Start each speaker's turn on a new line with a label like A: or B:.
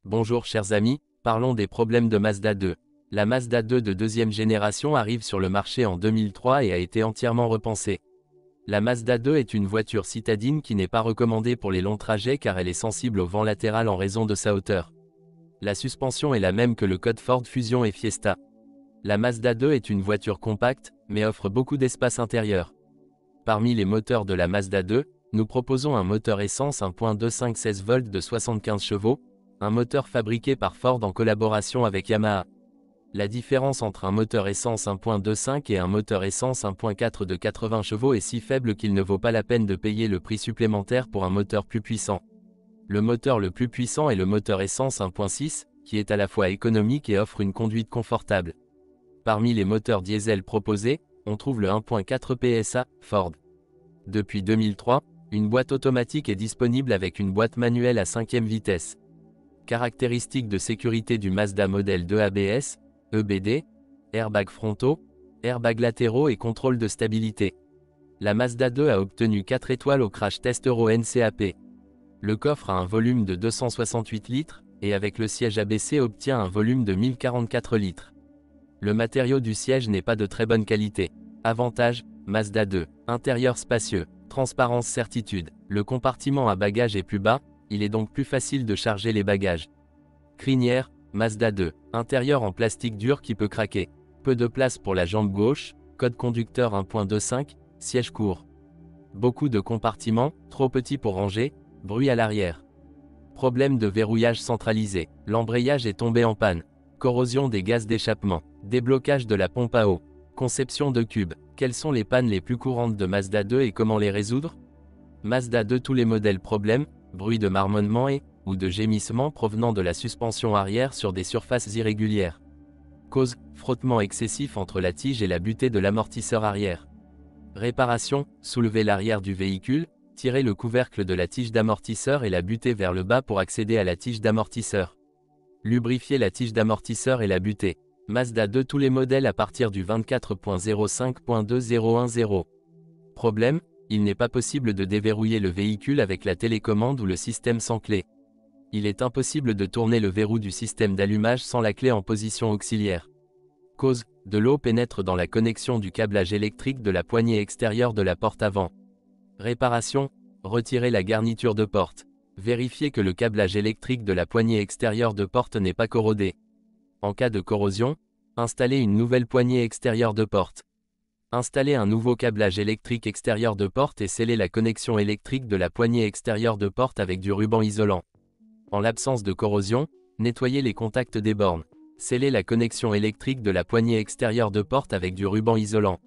A: Bonjour chers amis, parlons des problèmes de Mazda 2. La Mazda 2 de deuxième génération arrive sur le marché en 2003 et a été entièrement repensée. La Mazda 2 est une voiture citadine qui n'est pas recommandée pour les longs trajets car elle est sensible au vent latéral en raison de sa hauteur. La suspension est la même que le code Ford Fusion et Fiesta. La Mazda 2 est une voiture compacte, mais offre beaucoup d'espace intérieur. Parmi les moteurs de la Mazda 2, nous proposons un moteur essence 1.25 16 volts de 75 chevaux, un moteur fabriqué par Ford en collaboration avec Yamaha. La différence entre un moteur essence 1.25 et un moteur essence 1.4 de 80 chevaux est si faible qu'il ne vaut pas la peine de payer le prix supplémentaire pour un moteur plus puissant. Le moteur le plus puissant est le moteur essence 1.6, qui est à la fois économique et offre une conduite confortable. Parmi les moteurs diesel proposés, on trouve le 1.4 PSA, Ford. Depuis 2003, une boîte automatique est disponible avec une boîte manuelle à 5e vitesse. Caractéristiques de sécurité du Mazda Model 2 ABS, EBD, airbags frontaux, airbags latéraux et contrôle de stabilité. La Mazda 2 a obtenu 4 étoiles au crash test Euro NCAP. Le coffre a un volume de 268 litres, et avec le siège abaissé obtient un volume de 1044 litres. Le matériau du siège n'est pas de très bonne qualité. Avantages, Mazda 2, intérieur spacieux, transparence certitude, le compartiment à bagages est plus bas, il est donc plus facile de charger les bagages. Crinière, Mazda 2, intérieur en plastique dur qui peut craquer. Peu de place pour la jambe gauche, code conducteur 1.25, siège court. Beaucoup de compartiments, trop petits pour ranger, bruit à l'arrière. Problème de verrouillage centralisé, l'embrayage est tombé en panne. Corrosion des gaz d'échappement, déblocage de la pompe à eau. Conception de cubes, quelles sont les pannes les plus courantes de Mazda 2 et comment les résoudre? Mazda 2 tous les modèles problèmes, bruit de marmonnement ou de gémissement provenant de la suspension arrière sur des surfaces irrégulières. Cause, frottement excessif entre la tige et la butée de l'amortisseur arrière. Réparation, soulever l'arrière du véhicule, tirer le couvercle de la tige d'amortisseur et la buter vers le bas pour accéder à la tige d'amortisseur. Lubrifier la tige d'amortisseur et la butée. Mazda 2 tous les modèles à partir du 24.05.2010. Problème, il n'est pas possible de déverrouiller le véhicule avec la télécommande ou le système sans clé. Il est impossible de tourner le verrou du système d'allumage sans la clé en position auxiliaire. Cause, de l'eau pénètre dans la connexion du câblage électrique de la poignée extérieure de la porte avant. Réparation, retirer la garniture de porte. Vérifier que le câblage électrique de la poignée extérieure de porte n'est pas corrodé. En cas de corrosion, installer une nouvelle poignée extérieure de porte. Installer un nouveau câblage électrique extérieur de porte et sceller la connexion électrique de la poignée extérieure de porte avec du ruban isolant. En l'absence de corrosion, nettoyer les contacts des bornes. Sceller la connexion électrique de la poignée extérieure de porte avec du ruban isolant.